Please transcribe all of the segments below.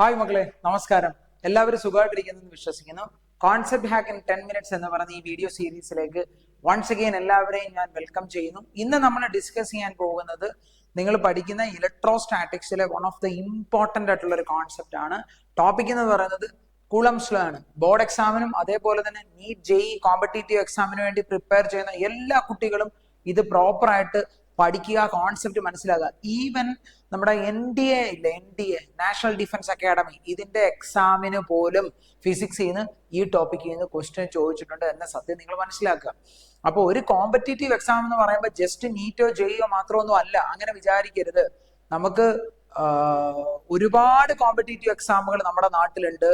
Hi മക്കളെ, നമസ്കാരം. എല്ലാവരും സുഖമായിട്ടിരിക്കുന്നെന്ന് വിശ്വസിക്കുന്നു. കോൺസെപ്റ്റ് ഹാക്ക് ഇൻ 10 മിനിറ്റ്സ് എന്ന് പറയുന്ന ഈ വീഡിയോ സീരീസിലേക്ക് വൺസ് അഗെയിൻ എല്ലാവരെയും ഞാൻ വെൽക്കം ചെയ്യുന്നു. ഇന്ന് നമ്മൾ ഡിസ്കസ് ചെയ്യാൻ പോകുന്നത് നിങ്ങൾ പഠിക്കുന്ന ഇലക്ട്രോസ്റ്റാറ്റിക്സിലെ വൺ ഓഫ് ദ ഇമ്പോർട്ടൻ്റ് ആയിട്ടുള്ള ഒരു കോൺസെപ്റ്റ് ആണ്. ടോപ്പിക് എന്ന് പറയുന്നത് കൂളംസ് ലോ ആണ്. ബോർഡ് എക്സാമിനും അതേപോലെ തന്നെ നീറ്റ് ജെഇ കോമ്പറ്റേറ്റീവ് എക്സാമിന് വേണ്ടി പ്രിപ്പയർ ചെയ്യുന്ന എല്ലാ കുട്ടികളും ഇത് പ്രോപ്പറായിട്ട് പഠിക്കുക, കോൺസെപ്റ്റ് മനസ്സിലാക്കുക. ഈവൻ നമ്മുടെ NDA ഇല്ല, NDA നാഷണൽ ഡിഫൻസ് അക്കാഡമി, ഇതിന്റെ എക്സാമിന് പോലും ഫിസിക്സിൽ നിന്ന് ഈ ടോപ്പിക്കിൽ നിന്ന് ക്വസ്റ്റ്യൻ ചോദിച്ചിട്ടുണ്ട് എന്ന സത്യം നിങ്ങൾ മനസ്സിലാക്കുക. അപ്പോൾ ഒരു കോമ്പറ്റേറ്റീവ് എക്സാം എന്ന് പറയുമ്പോൾ ജസ്റ്റ് നീറ്റോ ജെഇയോ മാത്രമൊന്നും അല്ല, അങ്ങനെ വിചാരിക്കരുത്. നമുക്ക് ഒരുപാട് കോമ്പറ്റേറ്റീവ് എക്സാമുകൾ നമ്മുടെ നാട്ടിലുണ്ട്.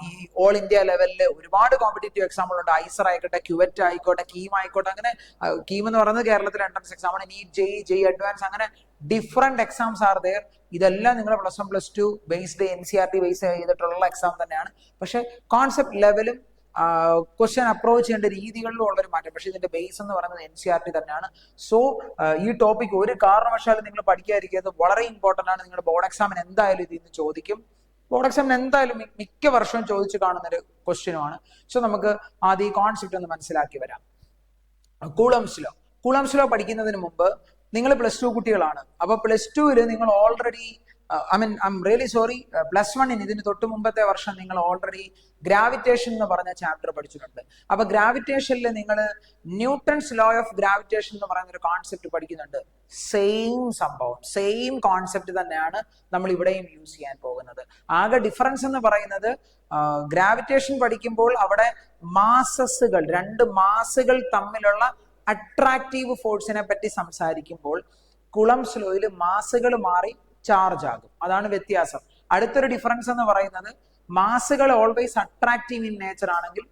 ഈ ഓൾ ഇന്ത്യ ലെവലിൽ ഒരുപാട് കോമ്പറ്റേറ്റീവ് എക്സാമുകളുണ്ട്. ഐസർ ആയിക്കോട്ടെ, ക്യുവറ്റ് ആയിക്കോട്ടെ, കീം ആയിക്കോട്ടെ. അങ്ങനെ കീം എന്ന് പറയുന്നത് കേരളത്തിലെ എൻട്രൻസ് എക്സാമാണ്. നീറ്റ് ജെഇ അഡ്വാൻസ്, അങ്ങനെ ഡിഫറെന്റ് എക്സാംസ് ആർ ദെയർ. ഇതെല്ലാം നിങ്ങൾ +1 +2 ബേസ്ഡ് NCERT ബേസ് ചെയ്തിട്ടുള്ള എക്സാം തന്നെയാണ്. പക്ഷെ കോൺസെപ്റ്റ് ലെവലും ക്വസ്റ്റ്യൻ അപ്രോച്ച് ചെയ്യേണ്ട രീതികളിലും ഉള്ളൊരു മാറ്റം. പക്ഷെ ഇതിന്റെ ബേസ് എന്ന് പറയുന്നത് NCERT തന്നെയാണ്. സോ ഈ ടോപ്പിക് ഒരു കാരണവശാലും നിങ്ങൾ പഠിക്കാതിരിക്കുന്നത് വളരെ ഇമ്പോർട്ടൻ്റ് ആണ്. നിങ്ങളുടെ ബോർഡ് എക്സാമിന് എന്തായാലും ഇതിൽ നിന്ന് ചോദിക്കും. ബോർഡ് എക്സാമിന് എന്തായാലും മിക്ക വർഷവും ചോദിച്ചു കാണുന്ന ഒരു ക്വസ്റ്റ്യനുമാണ്. സോ നമുക്ക് ആദ്യം ഈ കോൺസെപ്റ്റ് ഒന്ന് മനസ്സിലാക്കി വരാം. കൂളംസ് ലോ പഠിക്കുന്നതിന് മുമ്പ് നിങ്ങൾ +2 കുട്ടികളാണ്. അപ്പൊ +2 നിങ്ങൾ ഓൾറെഡി ഐം റിയലി സോറി, +1 ഇതിന് തൊട്ട് മുമ്പത്തെ വർഷം നിങ്ങൾ ഓൾറെഡി ഗ്രാവിറ്റേഷൻ എന്ന് പറഞ്ഞ ചാപ്റ്റർ പഠിച്ചിട്ടുണ്ട്. അപ്പൊ ഗ്രാവിറ്റേഷനിൽ നിങ്ങൾ ന്യൂട്ടൺസ് ലോ ഓഫ് ഗ്രാവിറ്റേഷൻ എന്ന് പറയുന്ന ഒരു കോൺസെപ്റ്റ് പഠിക്കുന്നുണ്ട്. സെയിം സംഭവം, സെയിം കോൺസെപ്റ്റ് തന്നെയാണ് നമ്മൾ ഇവിടെയും യൂസ് ചെയ്യാൻ പോകുന്നത്. ആകെ ഡിഫറൻസ് എന്ന് പറയുന്നത് ഗ്രാവിറ്റേഷൻ പഠിക്കുമ്പോൾ അവിടെ മാസസുകൾ, 2 മാസുകൾ തമ്മിലുള്ള അട്രാക്റ്റീവ് ഫോഴ്സിനെ പറ്റി സംസാരിക്കുമ്പോൾ കൂളംസ് ലോയിൽ മാസുകൾ മാറി ചാർജ് ആകും. അതാണ് വ്യത്യാസം. അടുത്തൊരു ഡിഫറൻസ് എന്ന് പറയുന്നത് മാസുകൾ ഓൾവേസ് അട്രാക്റ്റീവ് ഇൻ നേച്ചർ ആണെങ്കിൽ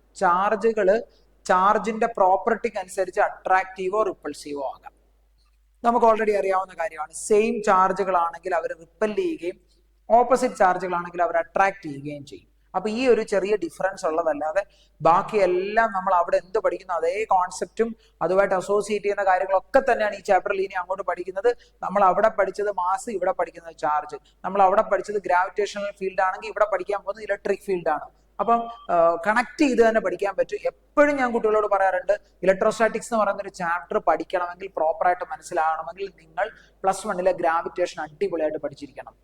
ചാർജിന്റെ പ്രോപ്പർട്ടിക്ക് അനുസരിച്ച് അട്രാക്റ്റീവോ റിപ്പൾസീവോ ആകാം. നമുക്ക് ഓൾറെഡി അറിയാവുന്ന കാര്യമാണ്. സെയിം ചാർജുകളാണെങ്കിൽ അവർ റിപ്പൽ ചെയ്യുകയും ഓപ്പോസിറ്റ് ചാർജുകളാണെങ്കിൽ അവർ അട്രാക്ട് ചെയ്യുകയും ചെയ്യും. അപ്പൊ ഈ ഒരു ചെറിയ ഡിഫറൻസ് ഉള്ളതല്ലാതെ ബാക്കിയെല്ലാം നമ്മൾ അവിടെ എന്ത് പഠിക്കുന്നു അതേ കോൺസെപ്റ്റും അതുമായിട്ട് അസോസിയേറ്റ് ചെയ്യുന്ന കാര്യങ്ങളൊക്കെ തന്നെയാണ് ഈ ചാപ്റ്ററിൽ ഇനി അങ്ങോട്ട് പഠിക്കുന്നത്. നമ്മൾ അവിടെ പഠിച്ചത് മാസ്, ഇവിടെ പഠിക്കുന്നത് ചാർജ്. നമ്മൾ അവിടെ പഠിച്ചത് ഗ്രാവിറ്റേഷണൽ ഫീൽഡ് ആണെങ്കിൽ ഇവിടെ പഠിക്കാൻ പോകുന്നത് ഇലക്ട്രിക് ഫീൽഡ് ആണ്. അപ്പം കണക്ട് ചെയ്ത് തന്നെ പഠിക്കാൻ പറ്റും. എപ്പോഴും ഞാൻ കുട്ടികളോട് പറയാറുണ്ട്, ഇലക്ട്രോസ്റ്റാറ്റിക്സ് എന്ന് പറയുന്ന ഒരു ചാപ്റ്റർ പഠിക്കണമെങ്കിൽ, പ്രോപ്പറായിട്ട് മനസ്സിലാകണമെങ്കിൽ നിങ്ങൾ +1 ഗ്രാവിറ്റേഷൻ അടിപൊളിയായിട്ട് പഠിച്ചിരിക്കണം.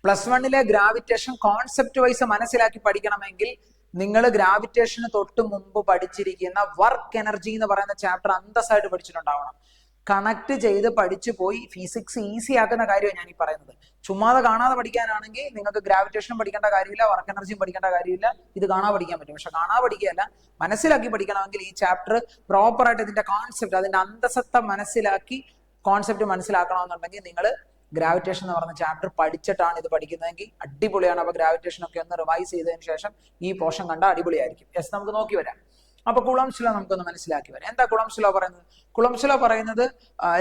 +1 ഗ്രാവിറ്റേഷൻ കോൺസെപ്റ്റ് വൈസ് മനസ്സിലാക്കി പഠിക്കണമെങ്കിൽ നിങ്ങൾ ഗ്രാവിറ്റേഷന് തൊട്ട് മുമ്പ് പഠിച്ചിരിക്കുന്ന വർക്ക് എനർജി എന്ന് പറയുന്ന ചാപ്റ്റർ അന്തസ്സായിട്ട് പഠിച്ചിട്ടുണ്ടാവണം. കണക്ട് ചെയ്ത് പഠിച്ചു പോയി ഫിസിക്സ് ഈസി ആക്കുന്ന കാര്യമാണ് ഞാൻ ഈ പറയുന്നത്. ചുമ്മാതെ കാണാതെ പഠിക്കാനാണെങ്കിൽ നിങ്ങൾക്ക് ഗ്രാവിറ്റേഷൻ പഠിക്കേണ്ട കാര്യമില്ല, വർക്ക് എനർജിയും പഠിക്കേണ്ട കാര്യമില്ല. ഇത് കാണാതെ പഠിക്കാൻ പറ്റും. പക്ഷെ കാണാതെ പഠിക്കുകയല്ല, മനസ്സിലാക്കി പഠിക്കണമെങ്കിൽ ഈ ചാപ്റ്റർ പ്രോപ്പറായിട്ട് ഇതിന്റെ കോൺസെപ്റ്റ്, അതിന്റെ അന്തസത്ത മനസ്സിലാക്കി കോൺസെപ്റ്റ് മനസ്സിലാക്കണമെന്നുണ്ടെങ്കിൽ നിങ്ങൾ ഗ്രാവിറ്റേഷൻ എന്ന് പറഞ്ഞ ചാപ്റ്റർ പഠിച്ചിട്ടാണ് ഇത് പഠിക്കുന്നതെങ്കിൽ അടിപൊളിയാണ്. അപ്പൊ ഗ്രാവിറ്റേഷൻ ഒക്കെ ഒന്ന് റിവൈസ് ചെയ്തതിന് ശേഷം ഈ പോർഷൻ കണ്ടാൽ അടിപൊളിയായിരിക്കും. നമുക്ക് നോക്കി വരാം. അപ്പൊ കൂളംസ് ലോ നമുക്കൊന്ന് മനസ്സിലാക്കി വരാം. എന്താ കൂളംസ് ലോ പറയുന്നത്? കൂളംസ് ലോ പറയുന്നത്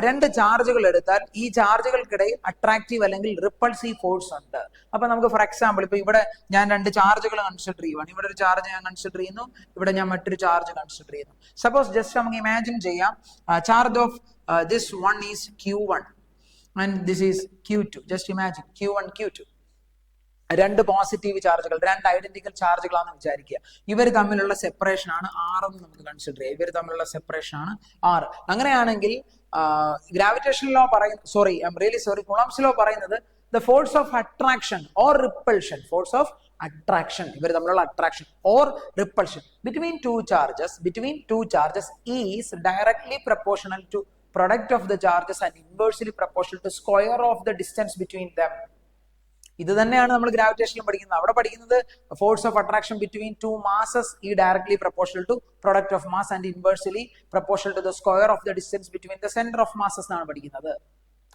2 ചാർജുകൾ എടുത്താൽ ഈ ചാർജുകൾക്കിടയിൽ അട്രാക്റ്റീവ് അല്ലെങ്കിൽ റിപ്പൾസീവ് ഫോഴ്സ് ഉണ്ട്. അപ്പൊ നമുക്ക് ഫോർ എക്സാമ്പിൾ ഇപ്പൊ ഇവിടെ ഞാൻ 2 ചാർജുകൾ കൺസിഡർ ചെയ്യുവാണ്. ഇവിടെ ഒരു ചാർജ് ഞാൻ കൺസിഡർ ചെയ്യുന്നു, ഇവിടെ ഞാൻ മറ്റൊരു ചാർജ് കൺസിഡർ ചെയ്യുന്നു. സപ്പോസ് ജസ്റ്റ് നമുക്ക് ഇമാജിൻ ചെയ്യാം, charge of this one is Q1 and this is Q2. just imagine Q1 Q2, 2 positive ചാർജുകൾ, 2 ഐഡന്റിക്കൽ ചാർജുകളാണെന്ന് വിചാരിക്കുക. ഇവർ തമ്മിലുള്ള സെപ്പറേഷൻ ആണ് R എന്ന് നമുക്ക് കൺസിഡർ ചെയ്യാം. ഇവർ തമ്മിലുള്ള സെപ്പറേഷൻ ആണ് R. അങ്ങനെയാണെങ്കിൽ ഗ്രാവിറ്റേഷൻ ലോ പറയുന്നത്, കൂളംസ് ലോ പറയുന്നത് the force of attraction or repulsion, force of attraction, ഇവർ തമ്മിലുള്ള attraction or repulsion between two charges is directly proportional to product of the charges and inversely proportional to square of the distance between them. ഇത് തന്നെയാണ് നമ്മൾ ഗ്രാവിറ്റേഷനിൽ പഠിക്കുന്നത്. അവിടെ പഠിക്കുന്നത് force of attraction between 2 masses ഈ directly proportional to product of mass and inversely proportional to the square of the distance between the centre of masses എന്നാണ് പഠിക്കുന്നത്.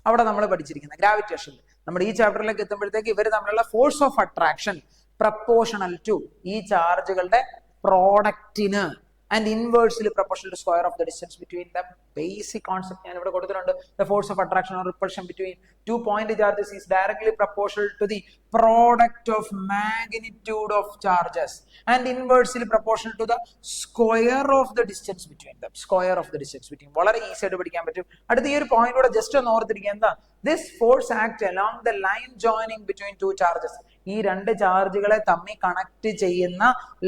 അവിടെ നമ്മൾ പഠിച്ചിരിക്കുന്നത് ഗ്രാവിറ്റേഷനിൽ. നമ്മുടെ ഈ ചാപ്റ്ററിലേക്ക് എത്തുമ്പോഴത്തേക്ക് ഇവർ തമ്മിലുള്ള force of attraction proportional to ഈ ചാർജുകളുടെ പ്രോഡക്റ്റിന് and inversely proportional to square of the distance between them. Basic concept ഞാൻ ഇവിടെ കൊടുത്തിട്ടുണ്ട്. The force of attraction or repulsion between 2 point charges is directly proportional to the product of magnitude of charges and inversely proportional to the square of the distance between them. Square of the distance between. വളരെ easy ആയിട്ട് പഠിക്കാൻ പറ്റും. അടുത്ത ഈ ഒരു point കൂടെ just ഒന്ന് ഓർത്തിരിക്കുക. എന്താ? This force act along the line joining between two charges. ഈ രണ്ട് ചാർജുകളെ തമ്മിൽ കണക്ട് ചെയ്യുന്ന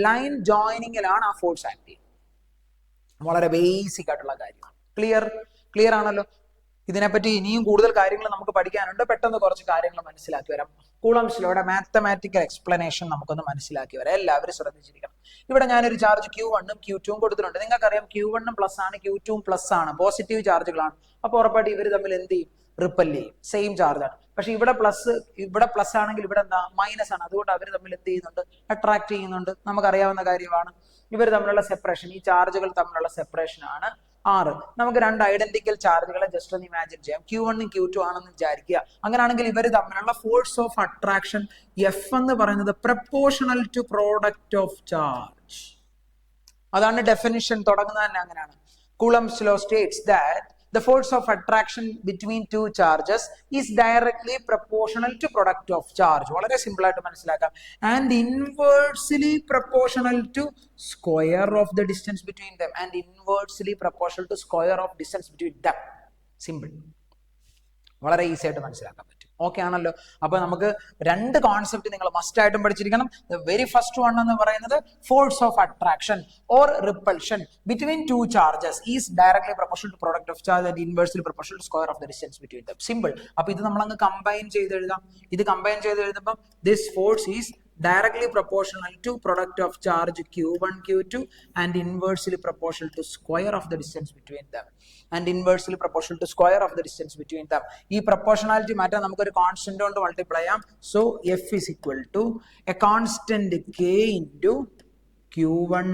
ലൈൻ ജോയിനിങ്ങിലാണ് ആ ഫോഴ്സ് ആക്ട് ചെയ്യുന്നത്. വളരെ ബേസിക് ആയിട്ടുള്ള കാര്യമാണ്. ക്ലിയർ ആണല്ലോ? ഇതിനെപ്പറ്റി ഇനിയും കൂടുതൽ കാര്യങ്ങൾ നമുക്ക് പഠിക്കാനുണ്ട്. പെട്ടെന്ന് കുറച്ച് കാര്യങ്ങൾ മനസ്സിലാക്കി വരാം. കൂളംസ് ലോയുടെ മാത്തമാറ്റിക്കൽ എക്സ്പ്ലനേഷൻ നമുക്കൊന്ന് മനസ്സിലാക്കി വരാം. എല്ലാവരും ശ്രദ്ധിച്ചിരിക്കണം. ഇവിടെ ഞാനൊരു ചാർജ് Q1 ഉം Q2 ഉം കൊടുത്തിട്ടുണ്ട്. നിങ്ങൾക്കറിയാം Q1 പ്ലസ് ആണ്, Q2 പ്ലസ് ആണ്, പോസിറ്റീവ് ചാർജുകളാണ്. അപ്പോൾ ഉറപ്പായിട്ട് ഇവർ തമ്മിൽ എന്ത് ചെയ്യും? റിപ്പൽ ചെയ്യും. സെയിം ചാർജ് ആണ്. പക്ഷെ ഇവിടെ പ്ലസ് ആണെങ്കിൽ ഇവിടെ എന്താ? മൈനസ് ആണ്. അതുകൊണ്ട് അവർ തമ്മിൽ എന്ത് ചെയ്യുന്നുണ്ട്? അട്രാക്ട് ചെയ്യുന്നുണ്ട്. നമുക്കറിയാവുന്ന കാര്യമാണ്. ഇവർ തമ്മിലുള്ള സെപ്പറേഷൻ, ഈ ചാർജുകൾ തമ്മിലുള്ള സെപ്പറേഷൻ ആണ് 6. നമുക്ക് രണ്ട് ഐഡന്റിക്കൽ ചാർജുകളെ ജസ്റ്റ് ഒന്ന് ഇമാജിൻ ചെയ്യാം. Q1 ഉം Q2 ആണെന്ന് വിചാരിക്കുക. അങ്ങനെയാണെങ്കിൽ ഇവർ തമ്മിലുള്ള ഫോഴ്സ് ഓഫ് അട്രാക്ഷൻ F എന്ന് പറയുന്നത് proportional to product of charge. അതാണ് ഡെഫിനിഷൻ. തുടങ്ങുന്നത് തന്നെ അങ്ങനെയാണ്. Coulomb's law states that the force of attraction between two charges is directly proportional to product of charge. വളരെ സിമ്പിൾ ആയിട്ട് മനസ്സിലാക്കാം. And inversely proportional to square of the distance between them. And inversely proportional to square of distance between them. Simple. വളരെ easy ആയിട്ട് മനസ്സിലാക്കാൻ പറ്റും. Okay ആണല്ലോ? അപ്പൊ നമുക്ക് രണ്ട് കോൺസെപ്റ്റ് നിങ്ങൾ മസ്റ്റ് ആയിട്ടും പഠിച്ചിരിക്കണം. വെരി ഫസ്റ്റ് വൺ എന്ന് പറയുന്നത് force of attraction or repulsion between two charges is directly proportional to product of charge and inversely proportional to square of the distance between them. Simple. അപ്പൊ ഇത് നമ്മൾ അങ്ങ് combine ചെയ്ത് എഴുതാം. ഇത് കമ്പൈൻ ചെയ്ത് എഴുതുമ്പോൾ this force is directly proportional to product of charge Q1 Q2 and inversely proportional to square of the distance between them. And inversely proportional to square of the distance between them. ഈ proportionality മാറ്റാൻ നമുക്ക് ഒരു constant കൊണ്ട് multiply ചെയ്യാം. So F is equal to a constant K into Q1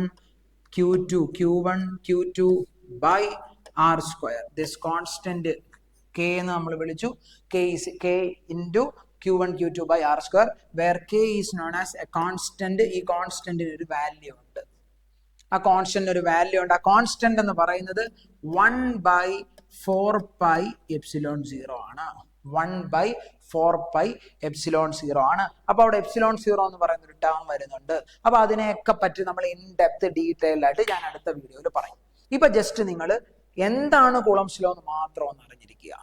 Q2 by R square. This constant K എന്ന് നമ്മൾ വിളിച്ചു. K into Q1 Q2 by R square, where K is known as a constant. ഈ കോൺസ്റ്റന്റിന് ഒരു value ഉണ്ട്. ആ constant ഒരു value ഉണ്ട്. ആ കോൺസ്റ്റന്റ് എന്ന് പറയുന്നത് 1/4πε0 ആണ്. 1/4πε0 ആണ്. അപ്പൊ അവിടെ ε0 എന്ന് പറയുന്ന ഒരു ടേം വരുന്നുണ്ട്. അപ്പൊ അതിനെയൊക്കെ പറ്റി നമ്മൾ ഇൻ ഡെപ്ത് ഡീറ്റെയിൽ ആയിട്ട് ഞാൻ അടുത്ത വീഡിയോയിൽ പറയും. ഇപ്പൊ ജസ്റ്റ് നിങ്ങൾ എന്താണ് കൂളംസ് ലോ എന്ന് മാത്രം ഒന്ന് അറിഞ്ഞിരിക്കുക.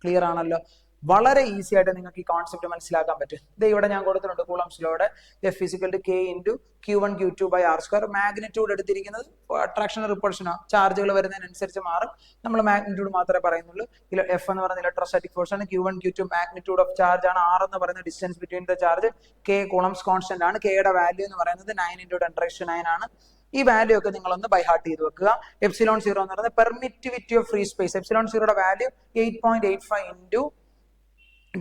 ക്ലിയർ ആണല്ലോ? വളരെ ഈസി ആയിട്ട് നിങ്ങൾക്ക് ഈ കോൺസെപ്റ്റ് മനസ്സിലാക്കാൻ പറ്റും. ഇത് ഇവിടെ ഞാൻ കൊടുത്തിട്ടുണ്ട്. കൂളംസ് ലോയുടെ F is equal to K into Q1 Q2 by R square. Magnitude എടുത്തിരിക്കുന്നത് അട്രാക്ഷൻ റിപ്പൾഷനോ ചാർജുകൾ വരുന്നതിനനുസരിച്ച് മാറും. നമ്മൾ മാഗ്നിറ്റ്യൂഡ് മാത്രമേ പറയുന്നുള്ളൂ. F എന്ന് പറയുന്നത് ഇലക്ട്രോസ്റ്റാറ്റിക് ഫോഴ്സ് ആണ്. Q1 Q2 magnitude of charge ആണ്. R എന്ന് പറയുന്നത് distance between the charge. K coulombs constant ആണ്. Kയുടെ വാല്യൂ എന്ന് പറയുന്നത് 9 into 10⁻⁹ ആണ്. ഈ വാല്യൂ ഒക്കെ നിങ്ങളൊന്ന് ബൈ ഹാർട്ട് ചെയ്ത് വെക്കുക. ε0 എന്ന് പറയുന്നത് പെർമിറ്റിവിറ്റി ഓഫ് ഫ്രീ സ്പേസ്. ε0യുടെ വാല്യൂ 8.85 into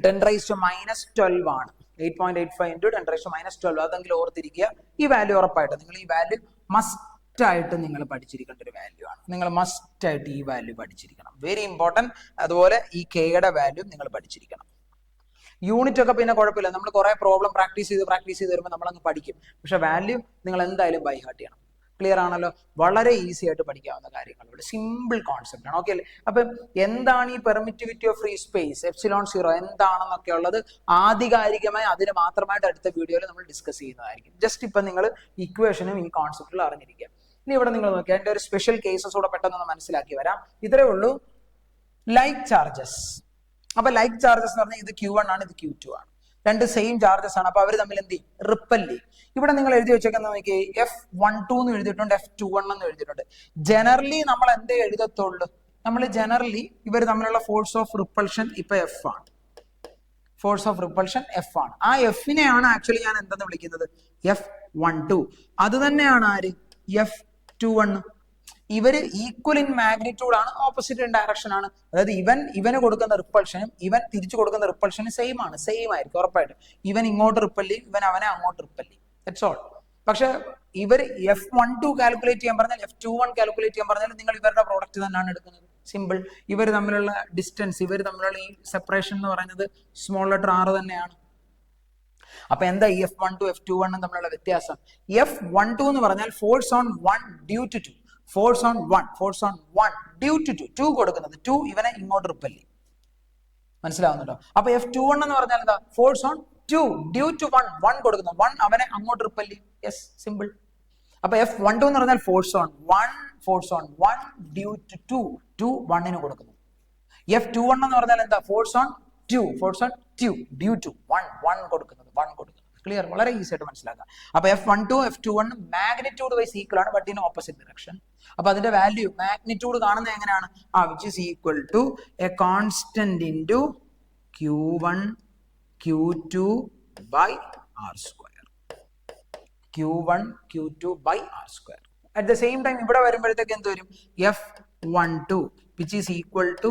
10⁻⁻12 ആണ്. 8.85 into 10⁻⁻12. അതെങ്കിലും ഓർത്തിരിക്കുക. ഈ വാല്യൂ ഉറപ്പായിട്ട് നിങ്ങൾ ഈ വാല്യൂ മസ്റ്റ് ആയിട്ട് നിങ്ങൾ പഠിച്ചിരിക്കേണ്ട ഒരു വാല്യൂ ആണ്. നിങ്ങൾ മസ്റ്റ് ആയിട്ട് ഈ വാല്യൂ പഠിച്ചിരിക്കണം. Very important. അതുപോലെ ഈ കെയുടെ വാല്യൂ നിങ്ങൾ പഠിച്ചിരിക്കണം. യൂണിറ്റ് ഒക്കെ പിന്നെ കുഴപ്പമില്ല. നമ്മൾ കുറെ പ്രോബ്ലം പ്രാക്ടീസ് ചെയ്ത് വരുമ്പോൾ നമ്മൾ അങ്ങ് പഠിക്കും. പക്ഷെ വാല്യൂ നിങ്ങൾ എന്തായാലും ബൈ ഹാർട്ട് ചെയ്യണം. ക്ലിയർ ആണല്ലോ? വളരെ ഈസി ആയിട്ട് പഠിക്കാവുന്ന കാര്യങ്ങളുണ്ട്. സിമ്പിൾ കോൺസെപ്റ്റ് ആണ്. ഓക്കെ അല്ലേ? അപ്പൊ എന്താണ് ഈ പെർമിറ്റിവിറ്റി ഓഫ് ഫ്രീ സ്പേസ്, ε0 എന്താണെന്നൊക്കെ ഉള്ളത് ആധികാരികമായി അതിന് മാത്രമായിട്ട് അടുത്ത വീഡിയോയിൽ നമ്മൾ ഡിസ്കസ് ചെയ്യുന്നതായിരിക്കും. ജസ്റ്റ് ഇപ്പൊ നിങ്ങൾ ഇക്വേഷനും ഈ കോൺസെപ്റ്റിൽ അറിഞ്ഞിരിക്കുക. ഇനി ഇവിടെ നിങ്ങൾ നോക്കിയാൽ എൻ്റെ ഒരു സ്പെഷ്യൽ കേസസ് കൂടെ പെട്ടെന്ന് മനസ്സിലാക്കി വരാം. ഇത്രേ ഉള്ളൂ. Like charges. അപ്പൊ ലൈക്ക് ചാർജസ് എന്ന് പറഞ്ഞാൽ ഇത് Q1 ആണ്, ഇത് Q2 ആണ്. രണ്ട് സെയിം ചാർജസ് ആണ്. അപ്പൊ അവർ തമ്മിൽ എന്ത് ചെയ്യും? റിപ്പൽ ചെയ്യും. ഇവിടെ നിങ്ങൾ എഴുതി വെച്ചേക്കുന്ന നോക്കി F12 എന്ന് എഴുതിയിട്ടുണ്ട്, F21 എന്ന് എഴുതിയിട്ടുണ്ട്. ജനറലി നമ്മൾ എന്തേ എഴുതത്തുള്ളൂ? നമ്മൾ ജനറലി ഇവർ തമ്മിലുള്ള ഫോഴ്സ് ഓഫ് റിപ്പൾഷൻ ഇപ്പൊ F ആണ്. ഫോഴ്സ് ഓഫ് റിപ്പൾഷൻ F ആണ്. ആ Fനെയാണ് ആക്ച്വലി ഞാൻ എന്തെന്ന് വിളിക്കുന്നത്? F12. അത് തന്നെയാണ് ആര്? F21. ഇവര് ഈക്വൽ ഇൻ മാഗ്നിറ്റ്യൂഡ് ആണ്, ഓപ്പോസിറ്റ് ഇൻ ഡയറക്ഷൻ ആണ്. അതായത് ഇവന് കൊടുക്കുന്ന റിപ്പൾഷനും ഇവൻ തിരിച്ചു കൊടുക്കുന്ന റിപ്പൾഷനും സെയിം ആയിരിക്കും ഉറപ്പായിട്ടും. ഇവൻ ഇങ്ങോട്ട് റിപ്പൽ ചെയ്യും, ഇവൻ അവനെ അങ്ങോട്ട് റിപ്പൽ ചെയ്യും. That's all. പക്ഷെ ഇവർ F12 കാൽക്കുലേറ്റ് ചെയ്യാൻ പറഞ്ഞാൽ F21 കാൽക്കുലേറ്റ് ചെയ്യാൻ പറഞ്ഞാൽ നിങ്ങൾ ഇവരുടെ പ്രോഡക്റ്റ് തന്നെയാണ് എടുക്കുന്നത്. സിമ്പിൾ. ഇവർ തമ്മിലുള്ള ഡിസ്റ്റൻസ്, ഇവർ തമ്മിലുള്ള ഈ സെപ്പറേഷൻ എന്ന് പറയുന്നത് സ്മോൾ ലെറ്റർ R തന്നെയാണ്. അപ്പൊ എന്താ ഈ F12 F21 തമ്മിലുള്ള വ്യത്യാസം? F12 എന്ന് പറഞ്ഞാൽ force on 1 due to 2. Force on one due to two കൊടുക്കുന്നത് ടു ഇവനെ ഇങ്ങോട്ട് റിപ്പൽ ചെയ്യും. മനസ്സിലാവുന്നുണ്ടോ? അപ്പൊ F21 എന്ന് പറഞ്ഞാൽ എന്താ? Force on two due to one കൊടുക്കുന്നു, വൺ അവനെ അങ്ങോട്ട് റിപ്പൽ ചെയ്യും. Yes, simple. അപ്പൊ F12 എന്ന് പറഞ്ഞാൽ force on one due to two വണ്ണിന് കൊടുക്കുന്നു. F21 എന്ന് പറഞ്ഞാൽ എന്താ? Force on two due to one കൊടുക്കുന്നത്. ക്ലിയർ? വളരെ ഈസി ആയിട്ട് മനസ്സിലാക്കാം. അപ്പൊ F12 F21 magnitude wise equal ആണ്, ബട്ട് ഇൻ ഓപ്പോസിറ്റ് ഡയറക്ഷൻ. അപ്പൊ അതിന്റെ വാല്യൂ മാഗ്നിറ്റ്യൂഡ് കാണുന്നത് എങ്ങനെയാണ്? Which is equal to a constant into Q1 Q2 by R square. Q1 Q2 by R square. At the same time ഇവിടെ വരുമ്പോഴത്തേക്ക് എന്ത് വരും? F12 which is equal to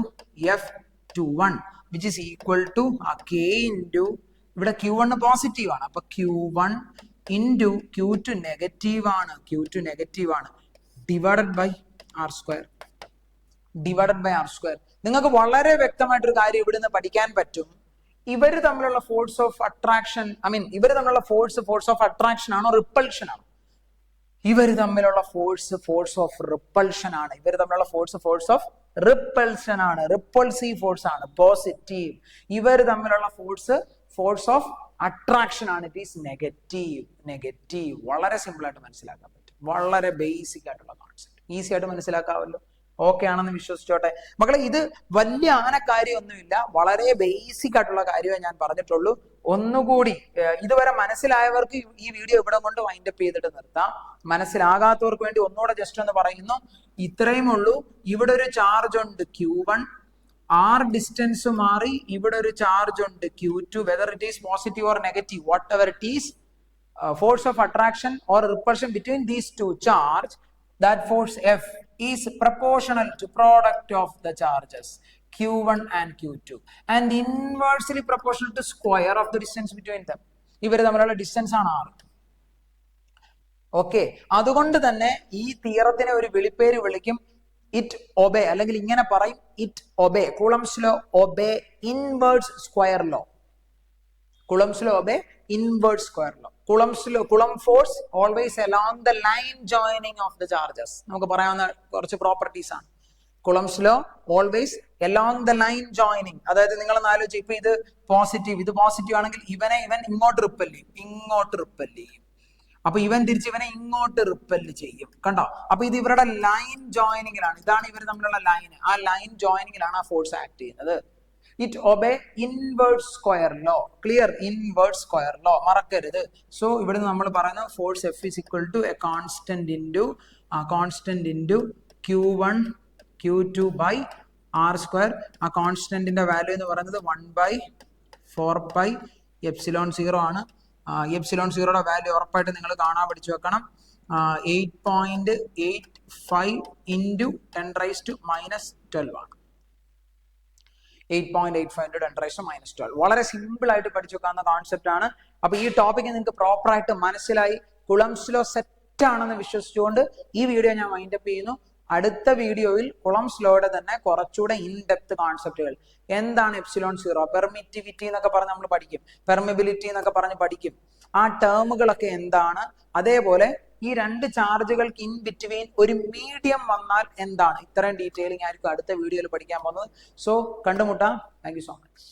F21 which is equal to K into ഇവിടെ Q1 positive ആണ്, അപ്പൊ Q1 into Q2 negative ആണ്, divided by R square. നിങ്ങൾക്ക് വളരെ വ്യക്തമായിട്ടൊരു കാര്യം ഇവിടുന്ന് പഠിക്കാൻ പറ്റും. ഇവര് തമ്മിലുള്ള ഫോഴ്സ് ഓഫ് അട്രാക്ഷൻ, ഇവര് തമ്മിലുള്ള ഫോഴ്സ് ഓഫ് അട്രാക്ഷൻ ആണോ റിപ്പൾഷൻ ആണോ? ഇവര് തമ്മിലുള്ള ഫോഴ്സ് ഓഫ് റിപ്പൾഷൻ ആണ്. റിപ്പൾസീവ് ഫോഴ്സ് ആണ്, പോസിറ്റീവ്. ഇവര് തമ്മിലുള്ള ഫോഴ്സ് ഓഫ് അട്രാക്ഷൻ ആണ്, ഇറ്റ് ഈസ് നെഗറ്റീവ്. വളരെ സിമ്പിൾ ആയിട്ട് മനസ്സിലാക്കാൻ പറ്റും, വളരെ ബേസിക് ആയിട്ടുള്ള കോൺസെപ്റ്റ്, ഈസി ആയിട്ട് മനസ്സിലാക്കാമല്ലോ. ഓക്കെ ആണെന്ന് വിശ്വസിച്ചോട്ടെ മക്കളെ. ഇത് വലിയ കാര്യമൊന്നുമില്ല, വളരെ ബേസിക് ആയിട്ടുള്ള കാര്യമേ ഞാൻ പറഞ്ഞിട്ടുള്ളൂ. ഒന്നുകൂടി ഇതുവരെ മനസ്സിലായവർക്ക് ഈ വീഡിയോ ഇവിടെ കൊണ്ട് വൈൻഡപ്പ് ചെയ്തിട്ട് നിർത്താം. മനസ്സിലാകാത്തവർക്ക് വേണ്ടി ഒന്നുകൂടെ ജസ്റ്റ് ഒന്ന് പറയുന്നു. ഇത്രയും ഉള്ളൂ. ഇവിടെ ഒരു ചാർജ് ഉണ്ട് Q1, R ഡിസ്റ്റൻസ് മാറി ഇവിടെ ഒരു ചാർജ് ഉണ്ട് Q2, whether it is positive or negative, what ever it is, force of attraction or repulsion between these two charge, that force F is proportional to product of the charges Q1 and Q2 and inversely proportional to square of the distance between them. ഇവര് തമ്മിലുള്ള distance ആണ് R. Okay, അതുകൊണ്ട് തന്നെ ഈ തിയറത്തിനെ ഒരു വിളിപ്പേര് വിളിക്കും it obey, അല്ലെങ്കിൽ ഇങ്ങനെ പറയും it obey. കുളംസ് law obey inverse square law. Coulomb force always along the line joining of the charges. നമുക്ക് പറയാവുന്ന കുറച്ച് പ്രോപ്പർട്ടീസ് ആണ്. Coulomb's law always along the line joining. അതായത് നിങ്ങൾ ആലോചിച്ച്, ഇപ്പൊ ഇത് പോസിറ്റീവ് ആണെങ്കിൽ ഇവൻ ഇങ്ങോട്ട് റിപ്പൽ ചെയ്യും, അപ്പൊ ഇവൻ തിരിച്ച് ഇവനെ ഇങ്ങോട്ട് റിപ്പൽ ചെയ്യും. കണ്ടോ? അപ്പൊ ഇത് ഇവരുടെ ലൈൻ ജോയിനിങ്ങിലാണ്. ഇതാണ് ഇവർ തമ്മിലുള്ള ലൈൻ. ആ ലൈൻ ജോയിനിങ്ങിലാണ് ആ ഫോഴ്സ് ആക്ട് ചെയ്യുന്നത്. It obey inverse square law. Clear? Inverse square law മറക്കരുത്. സോ ഇവിടെ നമ്മൾ പറയുന്ന force F is equal to a constant into Q1 Q2 by R square. ആ കോൺസ്റ്റന്റിന്റെ വാല്യൂ എന്ന് പറയുന്നത് 1/4 pi epsilon 0 ആണ്. എപ്സിലോൺ 0യുടെ വാല്യൂ ഉറപ്പായിട്ട് നിങ്ങൾ കാണാൻ പഠിച്ചു വെക്കണം. 8.85 into 10⁻⁻12 ആണ്. 8.85 into 10⁻⁻12. വളരെ സിമ്പിൾ ആയിട്ട് പഠിച്ചു വെക്കാവുന്ന കോൺസെപ്റ്റ് ആണ്. അപ്പൊ ഈ ടോപ്പിക്ക് നിങ്ങൾക്ക് പ്രോപ്പർ ആയിട്ട് മനസ്സിലായി, കുളംസ് ലോ സെറ്റ് ആണെന്ന് വിശ്വസിച്ചുകൊണ്ട് ഈ വീഡിയോ ഞാൻ വൈൻഡപ്പ് ചെയ്യുന്നു. അടുത്ത വീഡിയോയിൽ കുളംസ് ലോയുടെ തന്നെ കുറച്ചുകൂടെ ഇൻ ഡെപ്ത് കോൺസെപ്റ്റുകൾ, എന്താണ് എപ്സിലോൺ 0, പെർമിറ്റിവിറ്റി എന്നൊക്കെ പറഞ്ഞ് നമ്മൾ പഠിക്കും, പെർമിബിലിറ്റി എന്നൊക്കെ പറഞ്ഞ് പഠിക്കും. ആ ടേമുകളൊക്കെ എന്താണ്, അതേപോലെ ഈ രണ്ട് ചാർജുകൾക്ക് ഇൻ ബിറ്റ്വീൻ ഒരു മീഡിയം വന്നാൽ എന്താണ്, ഇത്രയും ഡീറ്റെയിലിംഗ് ആയിരിക്കും അടുത്ത വീഡിയോയിൽ പഠിക്കാൻ പോകുന്നത്. സോ കണ്ടുമുട്ടാം. Thank you so much.